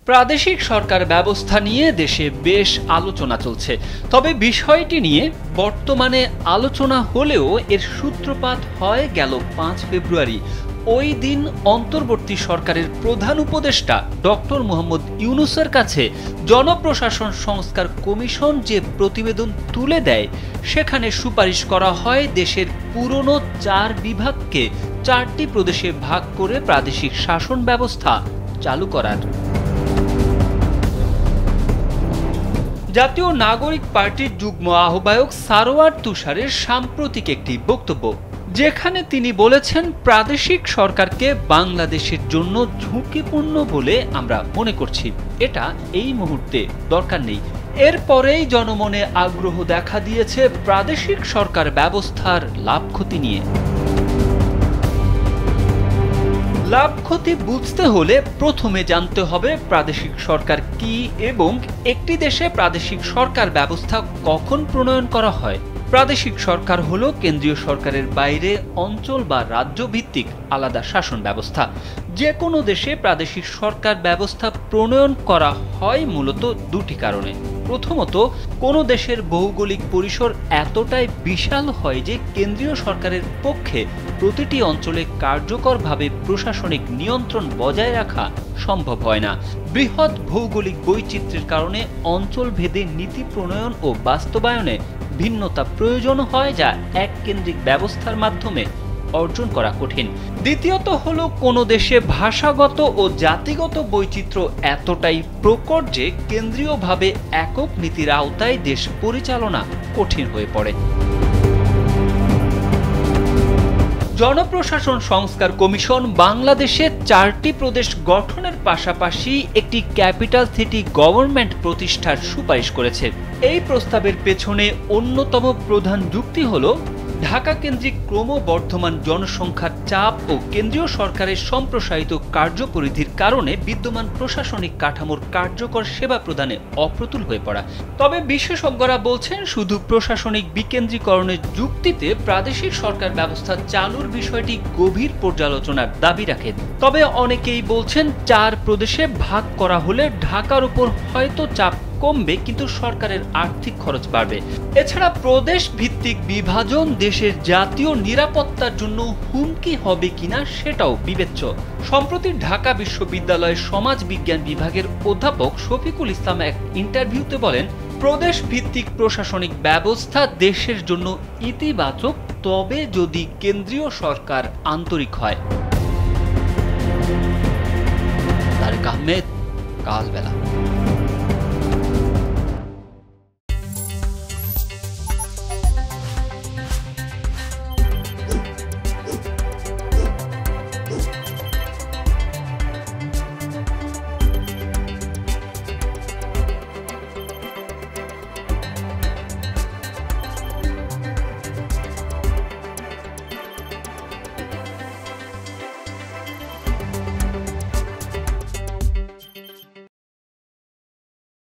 প্রাদেশিক সরকার ব্যবস্থা নিয়ে দেশে বেশ আলোচনা চলছে। তবে বিষয়টি নিয়ে বর্তমানে আলোচনা হলেও এর সূত্রপাত হয় গেল ৫ ফেব্রুয়ারি। ওই দিন অন্তর্বর্তী সরকারের প্রধান উপদেষ্টা ডক্টর মোহাম্মদ ইউনূসের কাছে জনপ্রশাসন সংস্কার কমিশন যে প্রতিবেদন তুলে দেয়, সেখানে সুপারিশ করা হয় দেশের পুরনো ৪ বিভাগকে ৪টি প্রদেশে ভাগ করে প্রাদেশিক শাসন ব্যবস্থা চালু করার। জাতীয় নাগরিক পার্টির যুগ্ম আহ্বায়ক সারোয়ার তুষারের সাম্প্রতিক একটি বক্তব্য, যেখানে তিনি বলেছেন প্রাদেশিক সরকারকে বাংলাদেশের জন্য ঝুঁকিপূর্ণ বলে আমরা মনে করছি, এটা এই মুহূর্তে দরকার নেই। এরপরেই জনমনে আগ্রহ দেখা দিয়েছে প্রাদেশিক সরকার ব্যবস্থার লাভ ক্ষতি নিয়ে। লাভ ক্ষতি বুঝতে হলে প্রথমে জানতে হবে প্রাদেশিক সরকার কি এবং একটি দেশে প্রাদেশিক সরকার ব্যবস্থা কখন প্রণয়ন করা হয়। প্রাদেশিক সরকার হলো কেন্দ্রীয় সরকারের বাইরে অঞ্চল বা রাজ্য ভিত্তিক আলাদা শাসন ব্যবস্থা। যে কোনো দেশে প্রাদেশিক সরকার ব্যবস্থা প্রণয়ন করা হয় মূলত দুটি কারণে। প্রথমত, কোনো দেশের ভৌগোলিক পরিসর এতটাই বিশাল হয় যে কেন্দ্রীয় সরকারের পক্ষে প্রতিটি অঞ্চলে কার্যকরভাবে প্রশাসনিক নিয়ন্ত্রণ বজায় রাখা সম্ভব হয় না। বৃহৎ ভৌগোলিক বৈচিত্র্যের কারণে অঞ্চলভেদে নীতি প্রণয়ন ও বাস্তবায়নে ভিন্নতা প্রয়োজন হয়, যা এক কেন্দ্রিক ব্যবস্থার মাধ্যমে অর্জন করা কঠিন। দ্বিতীয়ত হলো কোনো দেশে ভাষাগত ও জাতিগত বৈচিত্র্য এতটাই প্রকট যে কেন্দ্রীয়ভাবে একক নীতির আওতায় দেশ পরিচালনা কঠিন হয়ে পড়ে। জনপ্রশাসন সংস্কার কমিশন বাংলাদেশে ৪টি প্রদেশ গঠনের পাশাপাশি একটি ক্যাপিটাল সিটি গভর্নমেন্ট প্রতিষ্ঠার সুপারিশ করেছে। এই প্রস্তাবের পেছনে অন্যতম প্রধান যুক্তি হলো ঢাকা কেন্দ্রিক ক্রমবর্ধমান জনসংখ্যার চাপ ও কেন্দ্রীয় সরকারের সম্প্রসারিত কার্যপরিধির কারণে বিদ্যমান প্রশাসনিক কাঠামোর কার্যকর সেবা প্রদানে অপ্রতুল হয়ে পড়া। তবে বিশেষজ্ঞরা বলছেন শুধু প্রশাসনিক বিকেন্দ্রীকরণের যুক্তিতে প্রাদেশিক সরকার ব্যবস্থা চালুর বিষয়টি গভীর পর্যালোচনার দাবি রাখে। তবে অনেকেই বলছেন ৪ প্রদেশে ভাগ করা হলে ঢাকার উপর হয়তো চাপ কমবে, কিন্তু সরকারের আর্থিক খরচ বাড়বে। এছাড়া প্রদেশ ভিত্তিক বিভাজন দেশের জাতীয় নিরাপত্তার জন্য হুমকি হবে কিনা সেটাও বিবেচ্য। সম্প্রতি ঢাকা বিশ্ববিদ্যালয়ের সমাজ বিজ্ঞান বিভাগের অধ্যাপক শফিকুল ইসলাম এক ইন্টারভিউতে বলেন, প্রদেশ ভিত্তিক প্রশাসনিক ব্যবস্থা দেশের জন্য ইতিবাচক, তবে যদি কেন্দ্রীয় সরকার আন্তরিক হয়। তারেক আহমেদ, কালবেলা।